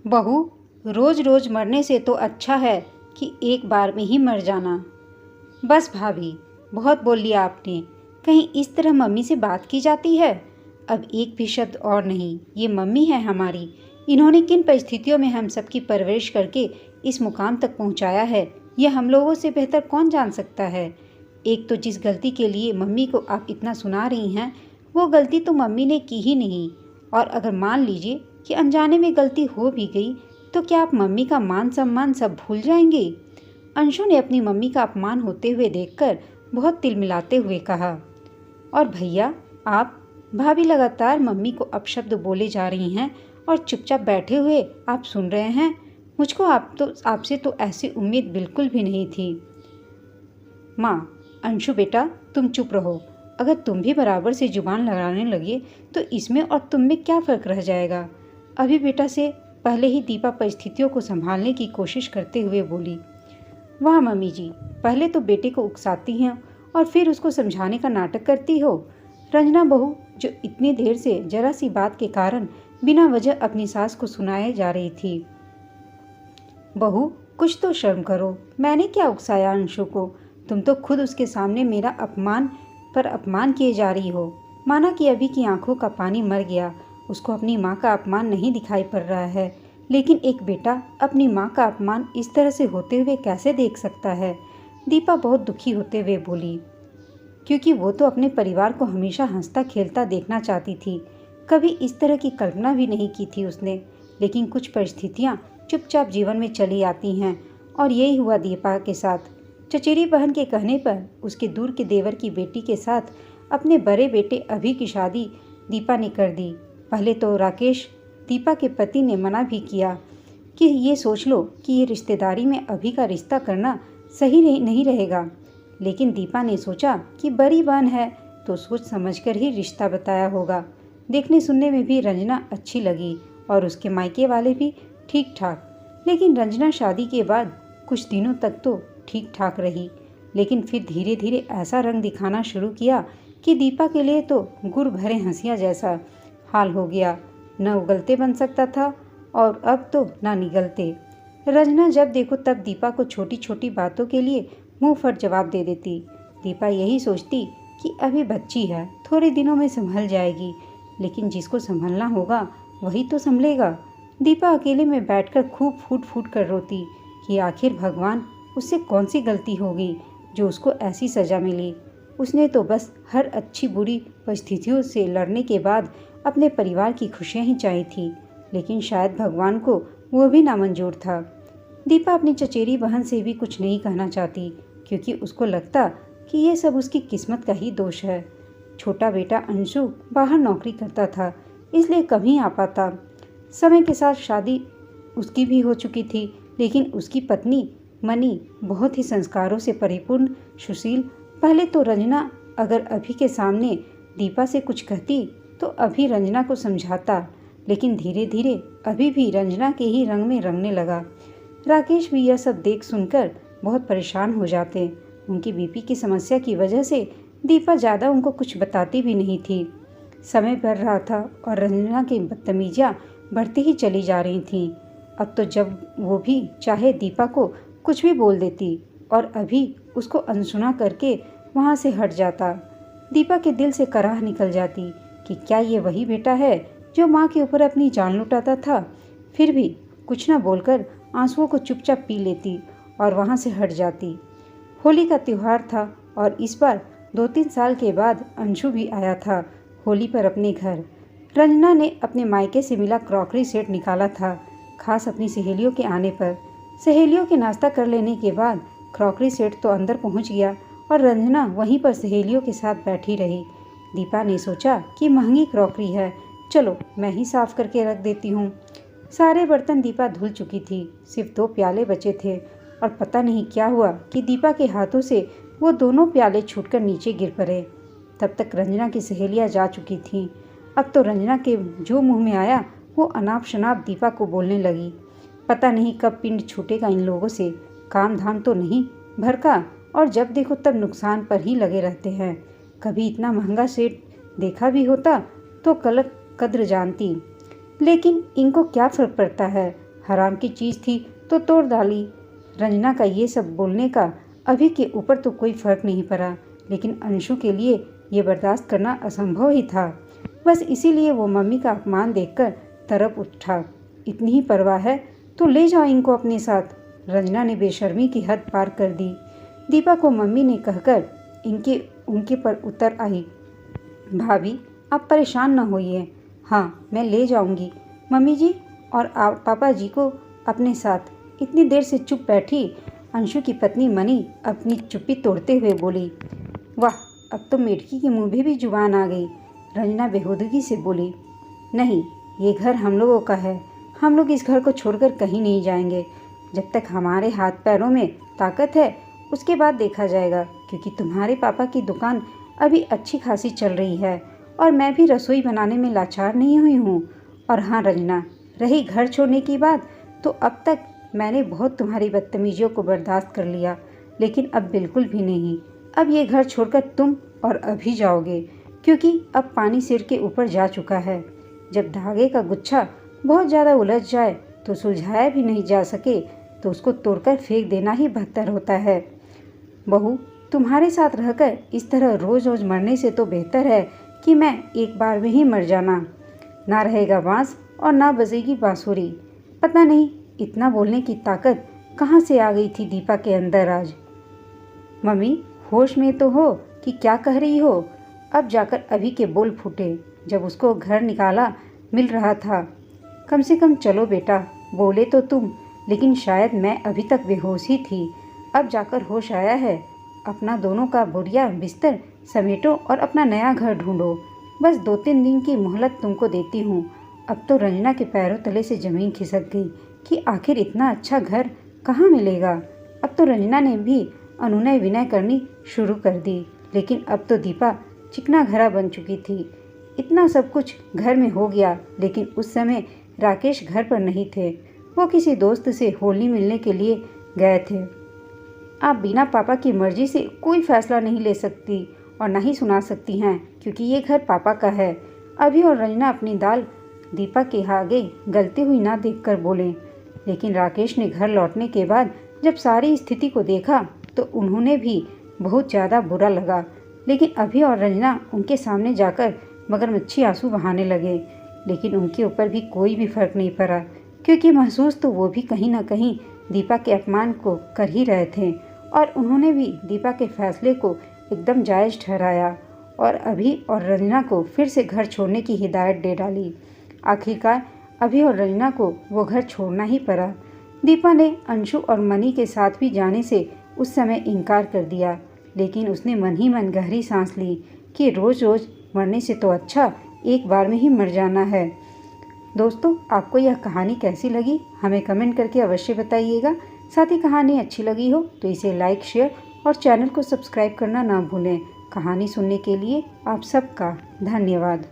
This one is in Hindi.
बहू, रोज रोज मरने से तो अच्छा है कि एक बार में ही मर जाना। बस भाभी, बहुत बोल लिया आपने। कहीं इस तरह मम्मी से बात की जाती है? अब एक भी शब्द और नहीं। ये मम्मी है हमारी। इन्होंने किन परिस्थितियों में हम सबकी परवरिश करके इस मुकाम तक पहुंचाया है, यह हम लोगों से बेहतर कौन जान सकता है। एक तो जिस गलती के लिए मम्मी को आप इतना सुना रही हैं, वो गलती तो मम्मी ने की ही नहीं। और अगर मान लीजिए कि अनजाने में गलती हो भी गई, तो क्या आप मम्मी का मान सम्मान सब भूल जाएंगे? अंशु ने अपनी मम्मी का अपमान होते हुए देखकर बहुत तिलमिलाते हुए कहा। और भैया आप? भाभी लगातार मम्मी को अपशब्द बोले जा रही हैं और चुपचाप बैठे हुए आप सुन रहे हैं। मुझको आपसे तो ऐसी उम्मीद बिल्कुल भी नहीं थी। माँ, अंशु बेटा तुम चुप रहो। अगर तुम भी बराबर से जुबान लड़ाने लगे तो इसमें और तुम में क्या फ़र्क रह जाएगा। अभी बेटा से पहले ही दीपा परिस्थितियों को संभालने की कोशिश करते हुए बोली। वाह मम्मी जी, पहले तो बेटे को उकसाती हैं और फिर उसको समझाने का नाटक करती हो। रंजना बहू, जो इतनी देर से जरा सी बात के कारण बिना वजह अपनी सास को सुनाए जा रही थी। बहू, कुछ तो शर्म करो। मैंने क्या उकसाया अंशु को? तुम तो खुद उसके सामने मेरा अपमान किए जा रही हो। माना कि अभी की आंखों का पानी मर गया, उसको अपनी माँ का अपमान नहीं दिखाई पड़ रहा है, लेकिन एक बेटा अपनी माँ का अपमान इस तरह से होते हुए कैसे देख सकता है? दीपा बहुत दुखी होते हुए बोली, क्योंकि वो तो अपने परिवार को हमेशा हंसता खेलता देखना चाहती थी। कभी इस तरह की कल्पना भी नहीं की थी उसने, लेकिन कुछ परिस्थितियाँ चुपचाप जीवन में चली आती हैं और यही हुआ दीपा के साथ। चचेरी बहन के कहने पर उसके दूर के देवर की बेटी के साथ अपने बड़े बेटे अभी की शादी दीपा ने कर दी। पहले तो राकेश, दीपा के पति, ने मना भी किया कि ये सोच लो कि ये रिश्तेदारी में अभी का रिश्ता करना सही नहीं रहेगा, लेकिन दीपा ने सोचा कि बड़ी बहन है तो सोच समझकर ही रिश्ता बताया होगा। देखने सुनने में भी रंजना अच्छी लगी और उसके मायके वाले भी ठीक ठाक। लेकिन रंजना शादी के बाद कुछ दिनों तक तो ठीक ठाक रही, लेकिन फिर धीरे धीरे ऐसा रंग दिखाना शुरू किया कि दीपा के लिए तो गुड़ भरे हंसिया जैसा हाल हो गया। न उगलते बन सकता था और अब तो न निगलते। रंजना जब देखो तब दीपा को छोटी छोटी बातों के लिए मुंह फट जवाब दे देती। दीपा यही सोचती कि अभी बच्ची है, थोड़े दिनों में संभल जाएगी, लेकिन जिसको संभलना होगा वही तो संभलेगा। दीपा अकेले में बैठकर खूब फूट फूट कर रोती कि आखिर भगवान, उससे कौन सी गलती होगी जो उसको ऐसी सज़ा मिली। उसने तो बस हर अच्छी बुरी परिस्थितियों से लड़ने के बाद अपने परिवार की खुशियाँ ही चाही थी, लेकिन शायद भगवान को वो भी नामंजूर था। दीपा अपनी चचेरी बहन से भी कुछ नहीं कहना चाहती, क्योंकि उसको लगता कि ये सब उसकी किस्मत का ही दोष है। छोटा बेटा अंशु बाहर नौकरी करता था, इसलिए कभी आ पाता। समय के साथ शादी उसकी भी हो चुकी थी, लेकिन उसकी पत्नी मनी बहुत ही संस्कारों से परिपूर्ण, सुशील। पहले तो रंजना अगर अभी के सामने दीपा से कुछ कहती तो अभी रंजना को समझाता, लेकिन धीरे धीरे अभी भी रंजना के ही रंग में रंगने लगा। राकेश भी यह सब देख सुनकर बहुत परेशान हो जाते। उनकी बीपी की समस्या की वजह से दीपा ज़्यादा उनको कुछ बताती भी नहीं थी। समय बढ़ रहा था और रंजना की बदतमीजियाँ बढ़ती ही चली जा रही थीं। अब तो जब वो भी चाहे दीपा को कुछ भी बोल देती और अभी उसको अनसुना करके वहाँ से हट जाता। दीपा के दिल से कराह निकल जाती कि क्या ये वही बेटा है जो माँ के ऊपर अपनी जान लुटाता था। फिर भी कुछ न बोलकर आंसुओं को चुपचाप पी लेती और वहाँ से हट जाती। होली का त्यौहार था और इस बार 2-3 साल के बाद अंशु भी आया था होली पर अपने घर। रंजना ने अपने मायके से मिला क्रॉकरी सेट निकाला था, खास अपनी सहेलियों के आने पर। सहेलियों के नाश्ता कर लेने के बाद क्रॉकरी सेट तो अंदर पहुंच गया और रंजना वहीं पर सहेलियों के साथ बैठी रही। दीपा ने सोचा कि महंगी क्रॉकरी है, चलो मैं ही साफ करके रख देती हूँ। सारे बर्तन दीपा धुल चुकी थी, सिर्फ 2 प्याले बचे थे और पता नहीं क्या हुआ कि दीपा के हाथों से वो दोनों प्याले छूटकर नीचे गिर पड़े। तब तक रंजना की सहेलियाँ जा चुकी थीं। अब तो रंजना के जो मुंह में आया वो अनाप शनाप दीपा को बोलने लगी। पता नहीं कब पिंड छूटेगा इन लोगों से, काम धाम तो नहीं भरका और जब देखो तब नुकसान पर ही लगे रहते हैं। कभी इतना महंगा सेट देखा भी होता तो कद्र जानती, लेकिन इनको क्या फ़र्क पड़ता है। हराम की चीज़ थी तो तोड़ डाली। रंजना का ये सब बोलने का अभी के ऊपर तो कोई फर्क नहीं पड़ा, लेकिन अंशु के लिए ये बर्दाश्त करना असंभव ही था। बस इसीलिए वो मम्मी का अपमान देखकर तड़प उठा। इतनी ही परवाह है तो ले जाओ इनको अपने साथ। रंजना ने बेशर्मी की हद पार कर दी। दीपा को मम्मी ने कहकर उनके पर उतर आई। भाभी, आप परेशान न होइए। हाँ, मैं ले जाऊंगी मम्मी जी और पापा जी को अपने साथ। इतनी देर से चुप बैठी अंशु की पत्नी मनी अपनी चुप्पी तोड़ते हुए बोली। वाह, अब तो मेढकी के मुंह में भी जुबान आ गई। रंजना बेहूदगी से बोली। नहीं, ये घर हम लोगों का है। हम लोग इस घर को छोड़कर कहीं नहीं जाएंगे। जब तक हमारे हाथ पैरों में ताकत है उसके बाद देखा जाएगा, क्योंकि तुम्हारे पापा की दुकान अभी अच्छी खासी चल रही है और मैं भी रसोई बनाने में लाचार नहीं हुई हूँ। और हाँ रंजना, रही घर छोड़ने की बात, तो अब तक मैंने बहुत तुम्हारी बदतमीजियों को बर्दाश्त कर लिया, लेकिन अब बिल्कुल भी नहीं। अब ये घर छोड़कर तुम और अभी जाओगे, क्योंकि अब पानी सिर के ऊपर जा चुका है। जब धागे का गुच्छा बहुत ज़्यादा उलझ जाए तो सुलझाया भी नहीं जा सके तो उसको तोड़कर फेंक देना ही बेहतर होता है। बहू, तुम्हारे साथ रहकर इस तरह रोज़ रोज़ मरने से तो बेहतर है कि मैं एक बार में ही मर जाना। ना रहेगा बांस और ना बजेगी बांसुरी। पता नहीं इतना बोलने की ताकत कहाँ से आ गई थी दीपा के अंदर आज। मम्मी, होश में तो हो कि क्या कह रही हो? अब जाकर अभी के बोल फूटे जब उसको घर निकाला मिल रहा था। कम से कम चलो बेटा, बोले तो तुम, लेकिन शायद मैं अभी तक बेहोश ही थी। अब जाकर होश आया है। अपना दोनों का बोरिया बिस्तर समेटो और अपना नया घर ढूंढो। बस 2-3 दिन की मोहलत तुमको देती हूँ। अब तो रंजना के पैरों तले से ज़मीन खिसक गई कि आखिर इतना अच्छा घर कहाँ मिलेगा। अब तो रंजना ने भी अनुनय विनय करनी शुरू कर दी, लेकिन अब तो दीपा चिकना घरा बन चुकी थी। इतना सब कुछ घर में हो गया, लेकिन उस समय राकेश घर पर नहीं थे। वो किसी दोस्त से होली मिलने के लिए गए थे। आप बिना पापा की मर्जी से कोई फैसला नहीं ले सकती और ना ही सुना सकती हैं, क्योंकि ये घर पापा का है। अभी और रंजना अपनी दाल दीपा के आगे गलती हुई ना देखकर बोले। लेकिन राकेश ने घर लौटने के बाद जब सारी स्थिति को देखा तो उन्होंने भी बहुत ज़्यादा बुरा लगा। लेकिन अभी और रंजना उनके सामने जाकर मगरमच्छी आंसू बहाने लगे, लेकिन उनके ऊपर भी कोई भी फर्क नहीं पड़ा, क्योंकि महसूस तो वो भी कहीं ना कहीं दीपा के अपमान को कर ही रहे थे और उन्होंने भी दीपा के फैसले को एकदम जायज़ ठहराया और अभी और रंजना को फिर से घर छोड़ने की हिदायत दे डाली। आखिरकार अभी और रंजना को वो घर छोड़ना ही पड़ा। दीपा ने अंशु और मनी के साथ भी जाने से उस समय इनकार कर दिया, लेकिन उसने मन ही मन गहरी सांस ली कि रोज़ रोज़ मरने से तो अच्छा एक बार में ही मर जाना है। दोस्तों, आपको यह कहानी कैसी लगी हमें कमेंट करके अवश्य बताइएगा। साथ ही कहानी अच्छी लगी हो तो इसे लाइक, शेयर और चैनल को सब्सक्राइब करना ना भूलें। कहानी सुनने के लिए आप सबका धन्यवाद।